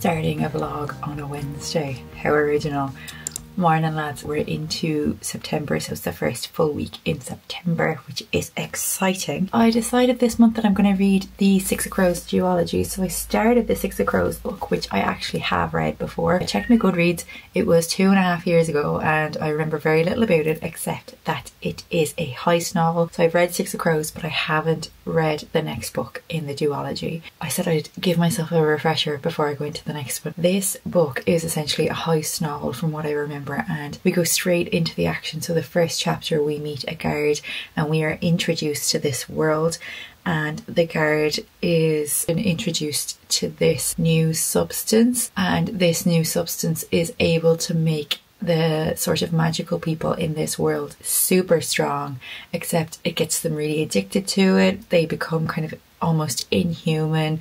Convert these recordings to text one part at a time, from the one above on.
starting a vlog on a Wednesday. How original. Morning lads, we're into September, so it's the first full week in September, which is exciting. I decided this month that I'm going to read the Six of Crows duology, so I started the Six of Crows book, which I actually have read before. I checked my Goodreads, it was 2.5 years ago, and I remember very little about it except that it is a heist novel. So I've read Six of Crows, but I haven't read the next book in the duology. I said I'd give myself a refresher before I go into the next one. This book is essentially a heist novel from what I remember, and we go straight into the action. So the first chapter we meet a guard and we are introduced to this world, and the guard is introduced to this new substance, and this new substance is able to make the sort of magical people in this world super strong, except it gets them really addicted to it. They become kind of almost inhuman,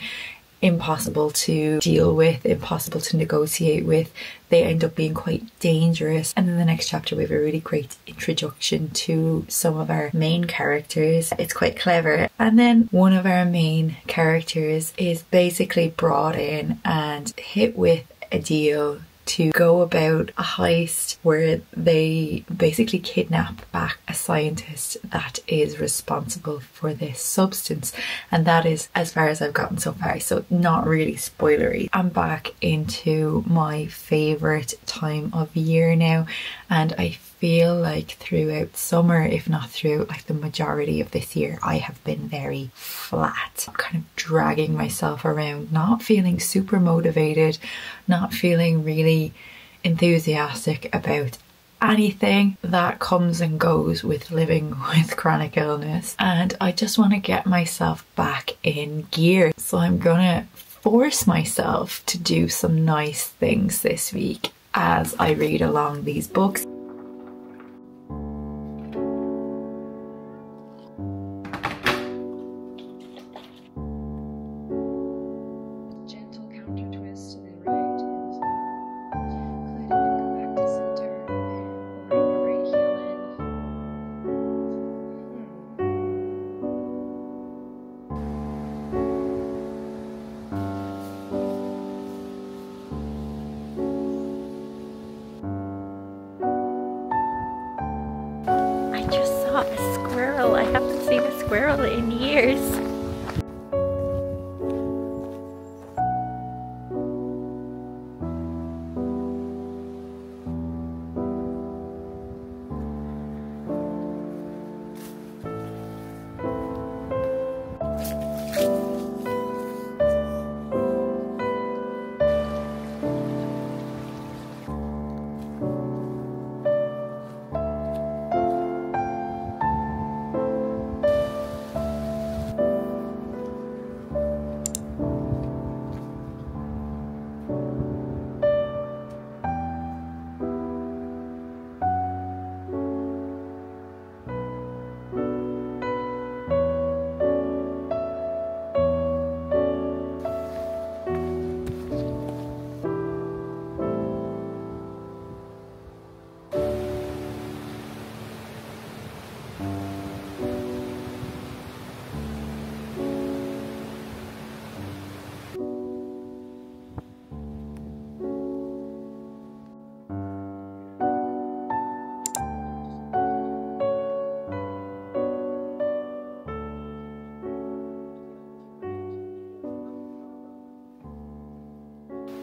impossible to deal with, impossible to negotiate with. They end up being quite dangerous. And in the next chapter we have a really great introduction to some of our main characters. It's quite clever. And then one of our main characters is basically brought in and hit with a deal to go about a heist where they basically kidnap back a scientist that is responsible for this substance, and that is as far as I've gotten so far, so not really spoilery. I'm back into my favourite time of year now, and I feel like throughout summer, if not throughout like the majority of this year, I have been very flat. I'm kind of dragging myself around, not feeling super motivated, not feeling really enthusiastic about anything that comes and goes with living with chronic illness, and I just want to get myself back in gear. So I'm gonna force myself to do some nice things this week as I read along these books. I just saw a squirrel. I haven't seen a squirrel in years.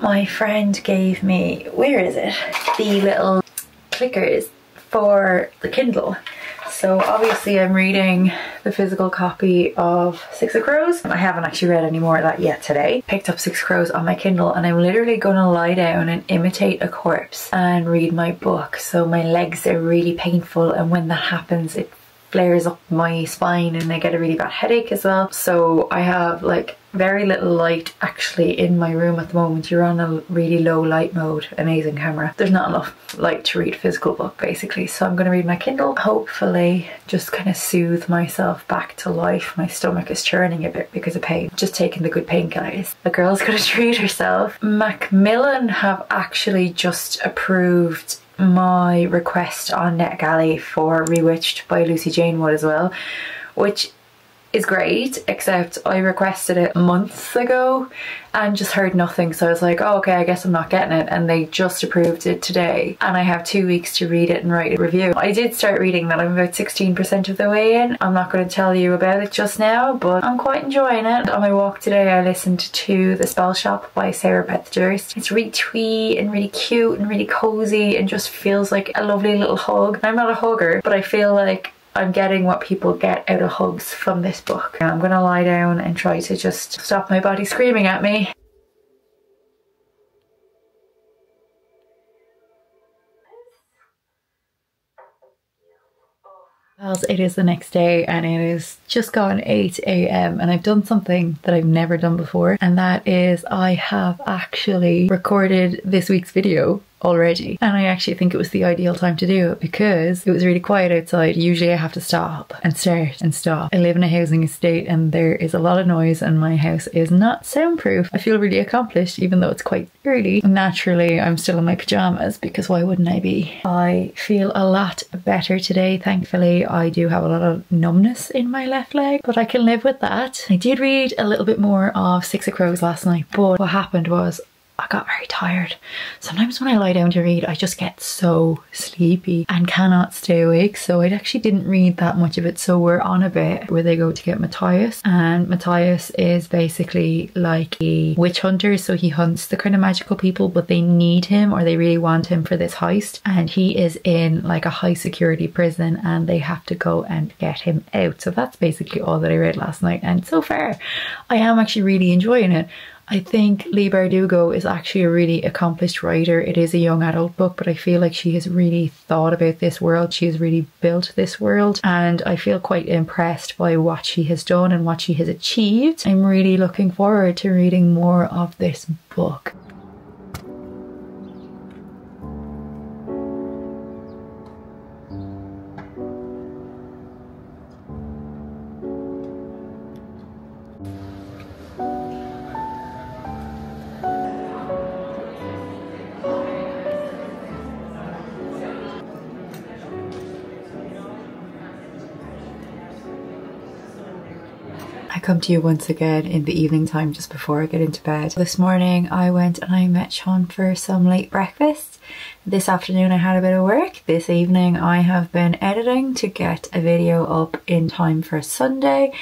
My friend gave me, where is it? The little clickers for the Kindle. So obviously I'm reading the physical copy of Six of Crows. I haven't actually read any more of that yet today. Picked up Six of Crows on my Kindle and I'm literally gonna lie down and imitate a corpse and read my book. So my legs are really painful, and when that happens it flares up my spine and I get a really bad headache as well. So I have like very little light actually in my room at the moment. You're on a really low light mode. Amazing camera. There's not enough light to read a physical book basically, so I'm going to read my Kindle, hopefully just kind of soothe myself back to life. My stomach is churning a bit because of pain. Just taking the good painkillers. The girl's gonna treat herself. Macmillan have actually just approved my request on NetGalley for Rewitched by Lucy Jane Wood as well, which is great, except I requested it months ago and just heard nothing, so I was like, oh okay, I guess I'm not getting it, and they just approved it today and I have 2 weeks to read it and write a review. I did start reading that. I'm about 16% of the way in. I'm not going to tell you about it just now, but I'm quite enjoying it. On my walk today I listened to The Spell Shop by Sarah Beth Durst. It's really twee and really cute and really cozy and just feels like a lovely little hug. I'm not a hugger, but I feel like I'm getting what people get out of hugs from this book. I'm gonna lie down and try to just stop my body screaming at me. Well, it is the next day and it is just gone 8 AM and I've done something that I've never done before, and that is I have actually recorded this week's video already, and I actually think it was the ideal time to do it because it was really quiet outside. Usually I have to stop and start and stop. I live in a housing estate and there is a lot of noise and my house is not soundproof. I feel really accomplished even though it's quite early. Naturally I'm still in my pajamas because why wouldn't I be? I feel a lot better today, thankfully. I do have a lot of numbness in my left leg, but I can live with that. I did read a little bit more of Six of Crows last night, but what happened was I got very tired. Sometimes when I lie down to read, I just get so sleepy and cannot stay awake. So I actually didn't read that much of it. So we're on a bit where they go to get Matthias, and Matthias is basically like a witch hunter. So he hunts the kind of magical people, but they need him or they really want him for this heist. And he is in like a high security prison and they have to go and get him out. So that's basically all that I read last night. And so far, I am actually really enjoying it. I think Leigh Bardugo is actually a really accomplished writer. It is a young adult book, but I feel like she has really thought about this world. She has really built this world, and I feel quite impressed by what she has done and what she has achieved. I'm really looking forward to reading more of this book. I come to you once again in the evening time just before I get into bed. This morning I went and I met Sean for some late breakfast. This afternoon I had a bit of work. This evening I have been editing to get a video up in time for Sunday.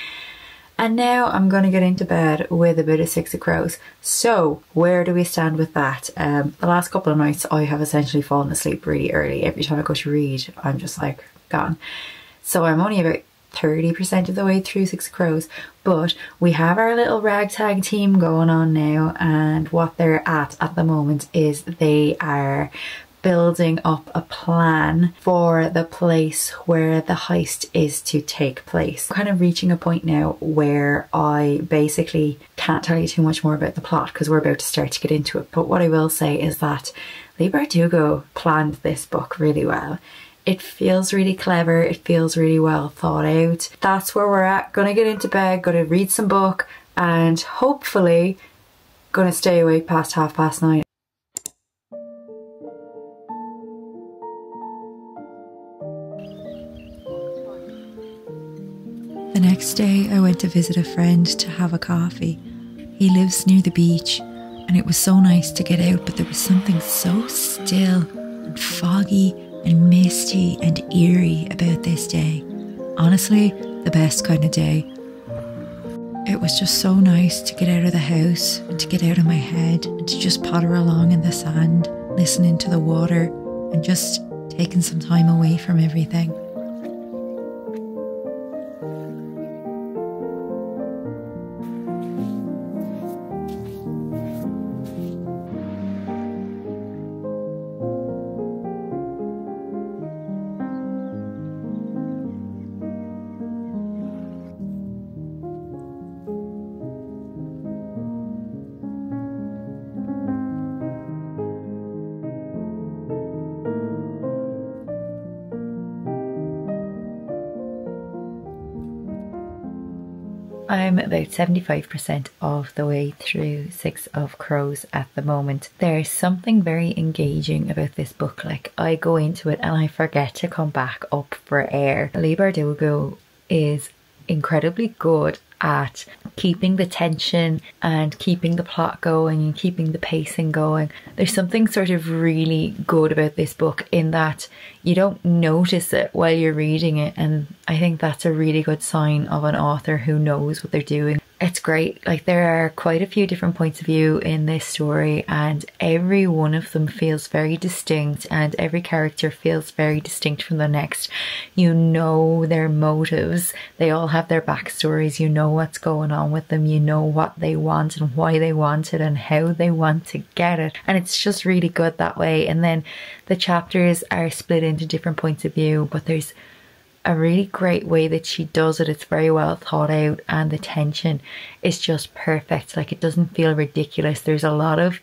And now I'm going to get into bed with a bit of Six of Crows. So where do we stand with that? The last couple of nights I have essentially fallen asleep really early. Every time I go to read I'm just like gone. So I'm only about 30% of the way through Six of Crows, but we have our little ragtag team going on now, and what they're at the moment is they are building up a plan for the place where the heist is to take place. I'm kind of reaching a point now where I basically can't tell you too much more about the plot because we're about to start to get into it, but what I will say is that Leigh Bardugo planned this book really well. It feels really clever, it feels really well thought out. That's where we're at. Gonna get into bed, gonna read some book, and hopefully gonna stay awake past 9:30. The next day I went to visit a friend to have a coffee. He lives near the beach and it was so nice to get out, but there was something so still and foggy and misty and eerie about this day. Honestly, the best kind of day. It was just so nice to get out of the house and to get out of my head and to just potter along in the sand, listening to the water and just taking some time away from everything. I'm about 75% of the way through Six of Crows at the moment. There's something very engaging about this book. Like, I go into it and I forget to come back up for air. Leigh Bardugo is incredibly good at keeping the tension and keeping the plot going and keeping the pacing going. There's something sort of really good about this book in that you don't notice it while you're reading it, and I think that's a really good sign of an author who knows what they're doing. It's great. Like, there are quite a few different points of view in this story, and every one of them feels very distinct, and every character feels very distinct from the next. You know their motives. They all have their backstories. You know what's going on with them. You know what they want and why they want it and how they want to get it. And it's just really good that way. And then the chapters are split into different points of view, but there's a really great way that she does it. It's very well thought out, and the tension is just perfect. Like, it doesn't feel ridiculous. There's a lot of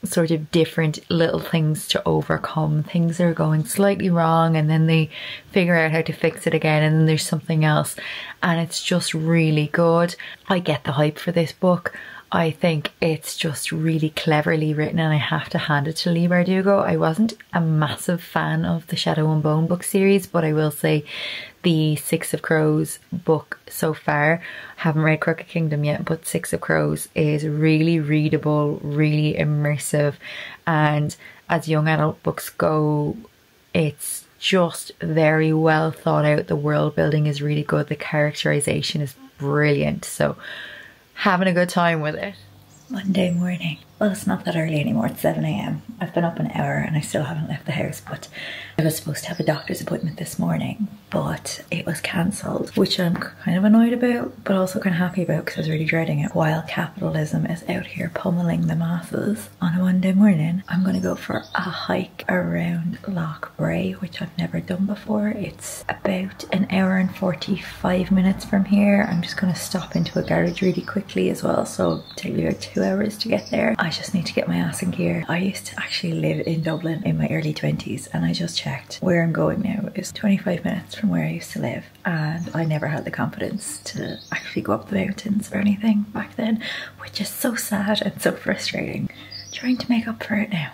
sort of different little things to overcome. Things are going slightly wrong and then they figure out how to fix it again, and then there's something else, and it's just really good. I get the hype for this book. I think it's just really cleverly written, and I have to hand it to Leigh Bardugo. I wasn't a massive fan of the Shadow and Bone book series, but I will say the Six of Crows book so far, haven't read Crooked Kingdom yet, but Six of Crows is really readable, really immersive, and as young adult books go, it's just very well thought out. The world building is really good. The characterization is brilliant. So having a good time with it. Monday morning. Well, it's not that early anymore. It's 7 a.m. I've been up an hour and I still haven't left the house, but I was supposed to have a doctor's appointment this morning, but it was cancelled, which I'm kind of annoyed about, but also kind of happy about because I was really dreading it. While capitalism is out here pummeling the masses on a Monday morning, I'm going to go for a hike around Loch Bray, which I've never done before. It's about an hour and 45 minutes from here. I'm just going to stop into a garage really quickly as well, so it'll take me about 2 hours to get there. I just need to get my ass in gear. I used to actually live in Dublin in my early 20s, and I just checked. Where I'm going now is 25 minutes from where I used to live, and I never had the confidence to actually go up the mountains or anything back then, which is so sad and so frustrating. Trying to make up for it now.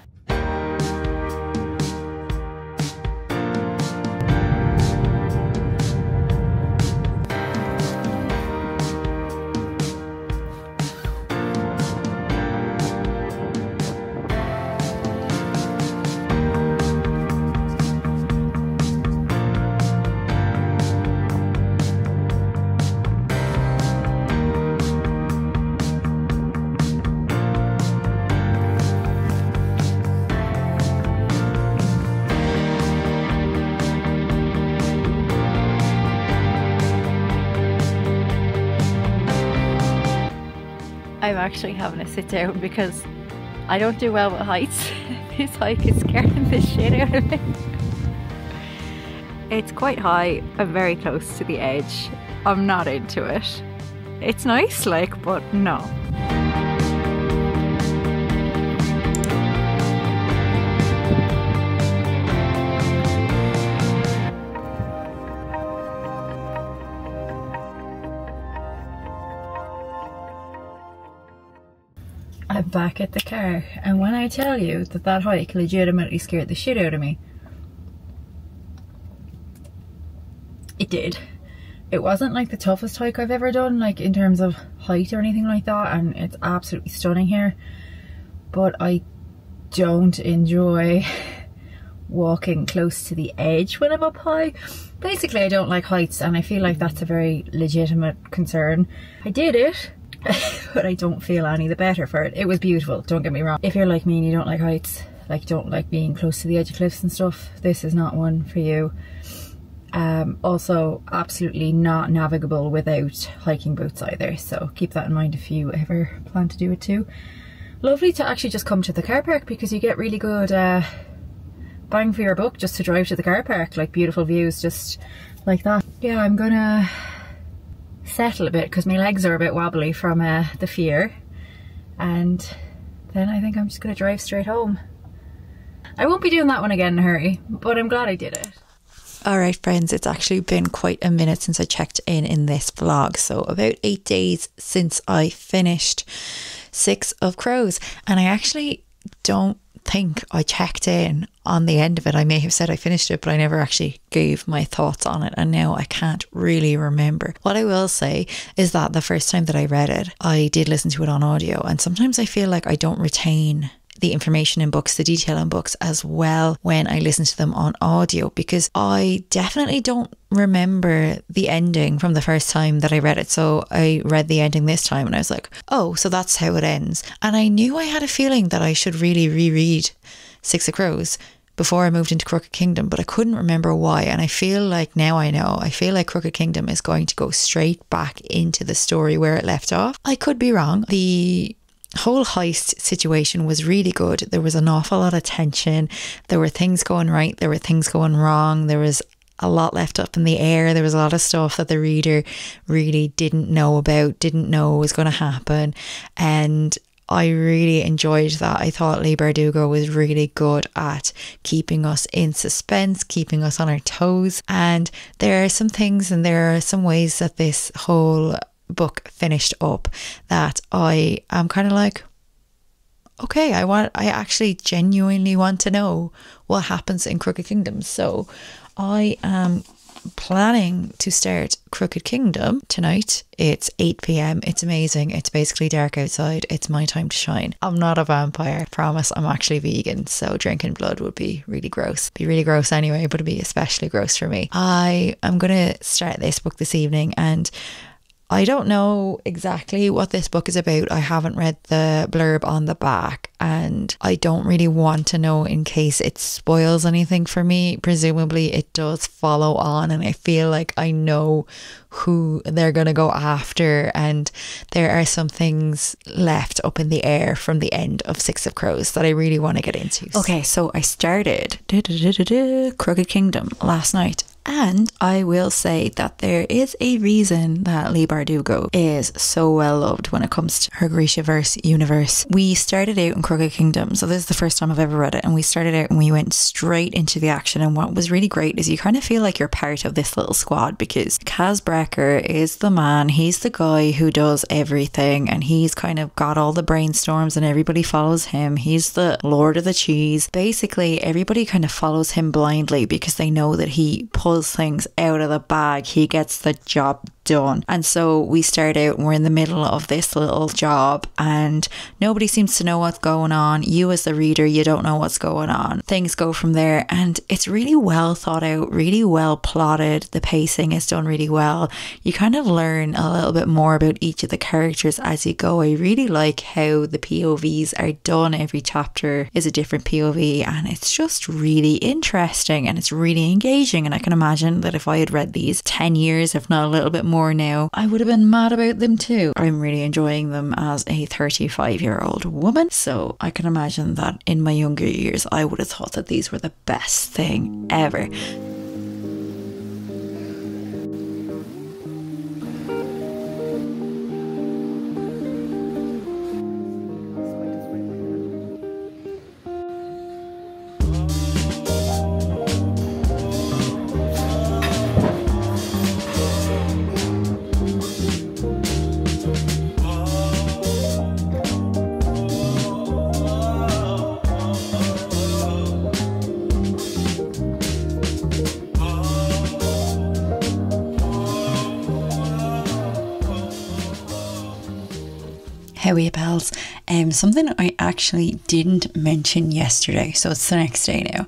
I'm actually having a sit down because I don't do well with heights. This hike is scaring the shit out of me. It's quite high. I'm very close to the edge. I'm not into it. It's nice, like, but no. I'm back at the car, and when I tell you that that hike legitimately scared the shit out of me, it did. It wasn't like the toughest hike I've ever done, like in terms of height or anything like that, and it's absolutely stunning here, but I don't enjoy walking close to the edge when I'm up high. Basically, I don't like heights, and I feel like that's a very legitimate concern. I did it, but I don't feel any the better for it. It was beautiful, don't get me wrong. If you're like me and you don't like heights, like don't like being close to the edge of cliffs and stuff, this is not one for you. Also absolutely not navigable without hiking boots either, so keep that in mind if you ever plan to do it too. Lovely to actually just come to the car park because you get really good bang for your buck just to drive to the car park, like beautiful views just like that. Yeah, I'm gonna settle a bit because my legs are a bit wobbly from the fear, and then I think I'm just gonna drive straight home. I won't be doing that one again in a hurry, but I'm glad I did it. Alright friends, it's actually been quite a minute since I checked in this vlog, so about 8 days since I finished Six of Crows, and I actually don't think I checked in on the end of it. I may have said I finished it, but I never actually gave my thoughts on it, and now I can't really remember. What I will say is that the first time that I read it, I did listen to it on audio, and sometimes I feel like I don't retain the information in books, the detail in books as well when I listen to them on audio, because I definitely don't remember the ending from the first time that I read it. So I read the ending this time and I was like, oh, so that's how it ends. And I knew I had a feeling that I should really reread Six of Crows before I moved into Crooked Kingdom, but I couldn't remember why. And I feel like now I know. I feel like Crooked Kingdom is going to go straight back into the story where it left off. I could be wrong. The whole heist situation was really good. There was an awful lot of tension. There were things going right, there were things going wrong, there was a lot left up in the air. There was a lot of stuff that the reader really didn't know about, didn't know was going to happen, and I really enjoyed that. I thought Leigh Bardugo was really good at keeping us in suspense, keeping us on our toes, and there are some things and there are some ways that this whole book finished up that I am kind of like, okay, I actually genuinely want to know what happens in Crooked Kingdom. So I am planning to start Crooked Kingdom tonight. It's 8 p.m. It's amazing. It's basically dark outside. It's my time to shine. I'm not a vampire, promise. I'm actually vegan, so drinking blood would be really gross. Be really gross anyway, but it'd be especially gross for me. I am going to start this book this evening, and I don't know exactly what this book is about. I haven't read the blurb on the back, and I don't really want to know in case it spoils anything for me. Presumably it does follow on, and I feel like I know who they're going to go after, and there are some things left up in the air from the end of Six of Crows that I really want to get into. Okay, so I started Crooked Kingdom last night, and I will say that there is a reason that Leigh Bardugo is so well loved when it comes to her Grishaverse universe. We started out in Crooked Kingdom, so this is the first time I've ever read it, and we started out and we went straight into the action, and what was really great is you kind of feel like you're part of this little squad, because Kaz Brecker is the man, he's the guy who does everything, and he's kind of got all the brainstorms and everybody follows him. He's the Lord of the Cheese. Basically everybody kind of follows him blindly because they know that he pulls things out of the bag. He gets the job done. And so we start out and we're in the middle of this little job and nobody seems to know what's going on. You as the reader, you don't know what's going on. Things go from there, and it's really well thought out, really well plotted. The pacing is done really well. You kind of learn a little bit more about each of the characters as you go. I really like how the POVs are done. Every chapter is a different POV, and it's just really interesting and it's really engaging. And I can imagine that if I had read these 10 years, if not a little bit more now, I would have been mad about them too. I'm really enjoying them as a 35-year-old woman, so I can imagine that in my younger years I would have thought that these were the best thing ever. How are you, pals? Something I actually didn't mention yesterday, so it's the next day now,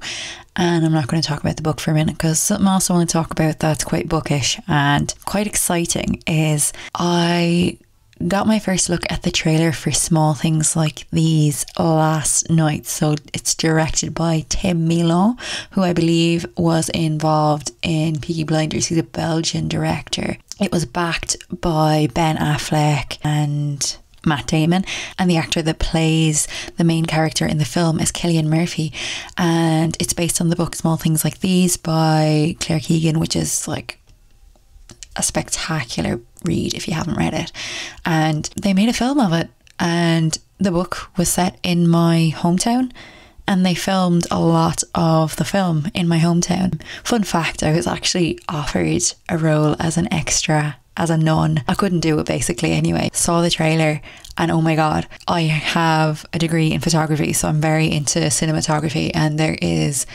and I'm not going to talk about the book for a minute because something else I want to talk about that's quite bookish and quite exciting is I got my first look at the trailer for Small Things Like These last night. So it's directed by Tim Milon, who I believe was involved in Peaky Blinders. He's a Belgian director. It was backed by Ben Affleck and Matt Damon, and the actor that plays the main character in the film is Cillian Murphy, and it's based on the book Small Things Like These by Claire Keegan, which is like a spectacular read if you haven't read it. And they made a film of it, and the book was set in my hometown, and they filmed a lot of the film in my hometown. Fun fact, I was actually offered a role as an extra as a nun. I couldn't do it basically anyway. Saw the trailer and oh my god, I have a degree in photography, so I'm very into cinematography, and there is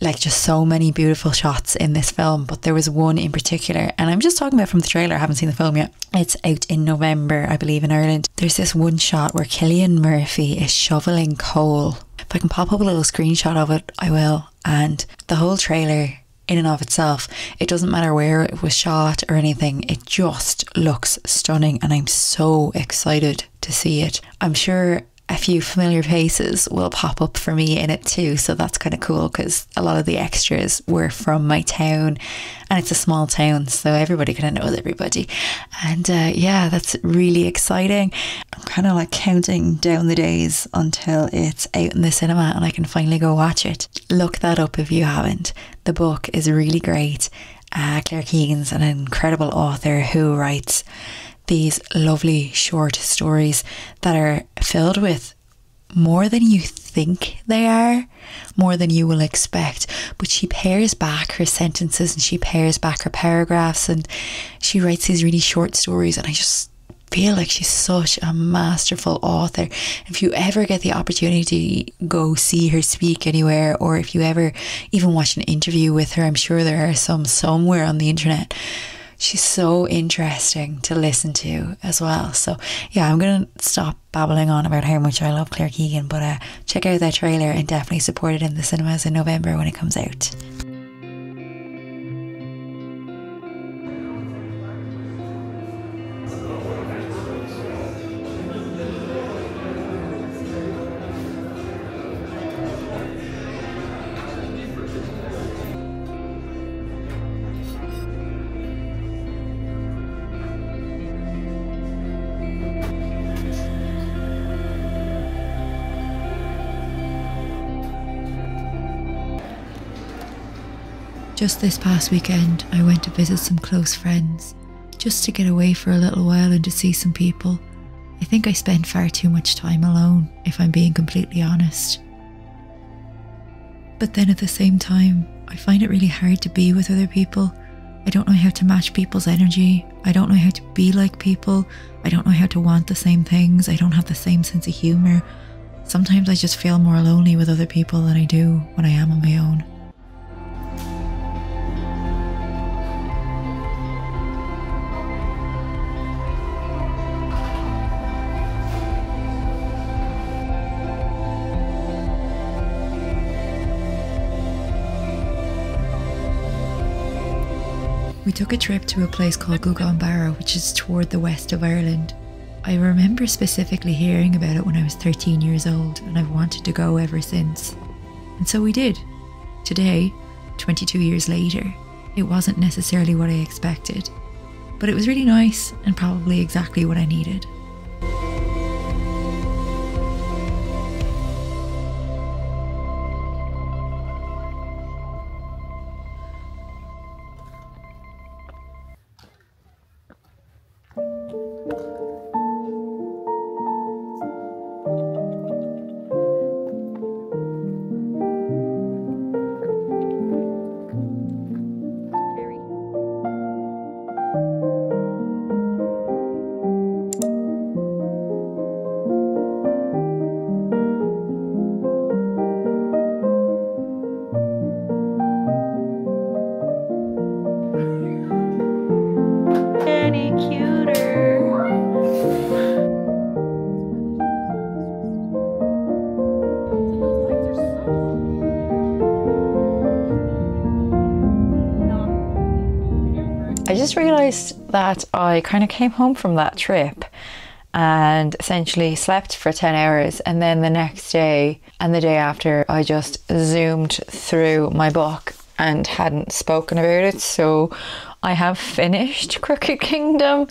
like just so many beautiful shots in this film, but there was one in particular, and I'm just talking about from the trailer, I haven't seen the film yet. It's out in November, I believe, in Ireland. There's this one shot where Cillian Murphy is shoveling coal. If I can pop up a little screenshot of it, I will. And the whole trailer in and of itself, it doesn't matter where it was shot or anything, it just looks stunning, and I'm so excited to see it. I'm sure a few familiar faces will pop up for me in it too, so that's kind of cool because a lot of the extras were from my town, and it's a small town, so everybody kind of knows everybody. And yeah, that's really exciting. I'm kind of like counting down the days until it's out in the cinema and I can finally go watch it. Look that up if you haven't. The book is really great. Claire Keegan's an incredible author who writes these lovely short stories that are filled with more than you think they are, more than you will expect. But she pares back her sentences and she pares back her paragraphs, and she writes these really short stories, and I just feel like she's such a masterful author. If you ever get the opportunity to go see her speak anywhere, or if you ever even watch an interview with her, I'm sure there are some somewhere on the internet. She's so interesting to listen to as well. So yeah, I'm going to stop babbling on about how much I love Claire Keegan, but check out that trailer and definitely support it in the cinemas in November when it comes out. Just this past weekend, I went to visit some close friends, just to get away for a little while and to see some people. I think I spent far too much time alone, if I'm being completely honest. But then at the same time, I find it really hard to be with other people. I don't know how to match people's energy. I don't know how to be like people. I don't know how to want the same things. I don't have the same sense of humour. Sometimes I just feel more lonely with other people than I do when I am on my own. We took a trip to a place called Guggaunbarra, which is toward the west of Ireland. I remember specifically hearing about it when I was 13 years old, and I've wanted to go ever since. And so we did. Today, 22 years later, it wasn't necessarily what I expected, but it was really nice and probably exactly what I needed. I just realised that I kind of came home from that trip and essentially slept for 10 hours, and then the next day and the day after I just zoomed through my book and hadn't spoken about it. So I have finished Crooked Kingdom.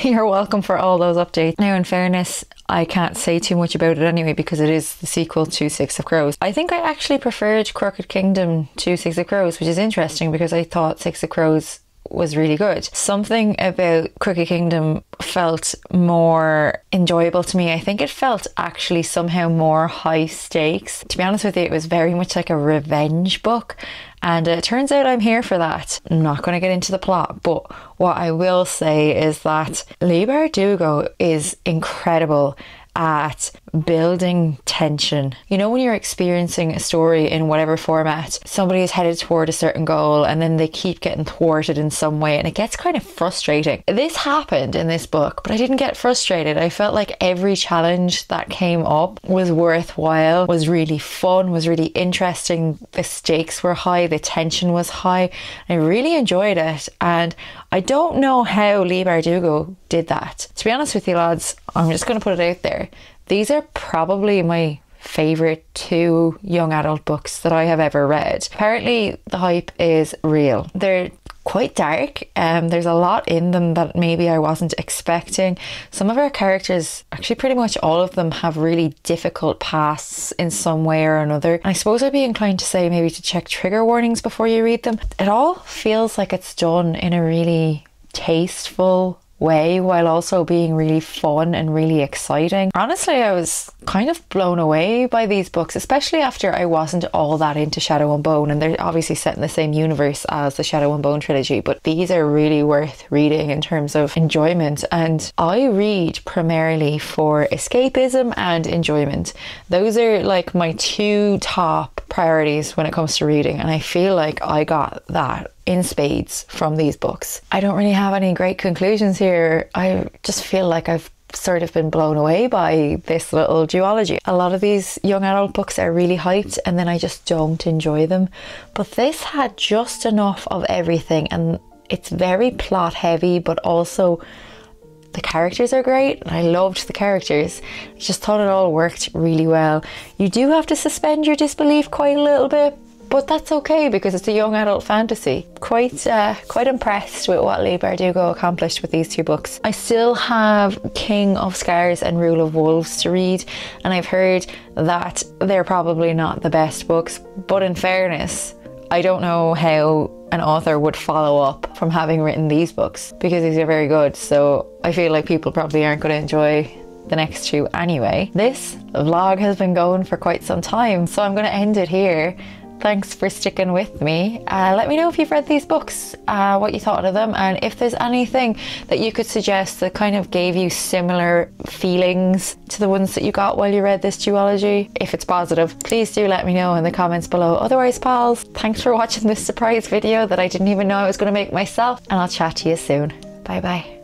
You're welcome for all those updates. Now, in fairness, I can't say too much about it anyway because it is the sequel to Six of Crows. I think I actually preferred Crooked Kingdom to Six of Crows, which is interesting because I thought Six of Crows was really good. Something about Crooked Kingdom felt more enjoyable to me. I think it felt actually somehow more high stakes. To be honest with you, it was very much like a revenge book. And it turns out I'm here for that. I'm not going to get into the plot, but what I will say is that Leigh Bardugo is incredible at building tension. You know, when you're experiencing a story in whatever format, somebody is headed toward a certain goal and then they keep getting thwarted in some way and it gets kind of frustrating. This happened in this book, but I didn't get frustrated. I felt like every challenge that came up was worthwhile, was really fun, was really interesting. The stakes were high, the tension was high. I really enjoyed it, and I don't know how Leigh Bardugo did that. To be honest with you lads, I'm just going to put it out there. These are probably my favourite 2 young adult books that I have ever read. Apparently the hype is real. They're quite dark. There's a lot in them that maybe I wasn't expecting. Some of our characters, actually pretty much all of them, have really difficult pasts in some way or another. And I suppose I'd be inclined to say maybe to check trigger warnings before you read them. It all feels like it's done in a really tasteful way while also being really fun and really exciting. Honestly, I was kind of blown away by these books, especially after I wasn't all that into Shadow and Bone, and they're obviously set in the same universe as the Shadow and Bone trilogy, but these are really worth reading in terms of enjoyment. And I read primarily for escapism and enjoyment. Those are like my 2 top priorities when it comes to reading, and I feel like I got that in spades from these books. I don't really have any great conclusions here. I just feel like I've sort of been blown away by this little duology. A lot of these young adult books are really hyped and then I just don't enjoy them. But this had just enough of everything, and it's very plot heavy, but also the characters are great and I loved the characters. I just thought it all worked really well. You do have to suspend your disbelief quite a little bit, but that's okay because it's a young adult fantasy. Quite impressed with what Leigh Bardugo accomplished with these 2 books. I still have King of Scars and Rule of Wolves to read, and I've heard that they're probably not the best books, but in fairness, I don't know how an author would follow up from having written these books because these are very good, so I feel like people probably aren't going to enjoy the next 2 anyway. This vlog has been going for quite some time, so I'm going to end it here. Thanks for sticking with me. Let me know if you've read these books, what you thought of them, and if there's anything that you could suggest that kind of gave you similar feelings to the ones that you got while you read this duology. If it's positive, please do let me know in the comments below. Otherwise, pals, thanks for watching this surprise video that I didn't even know I was going to make myself, and I'll chat to you soon. Bye bye.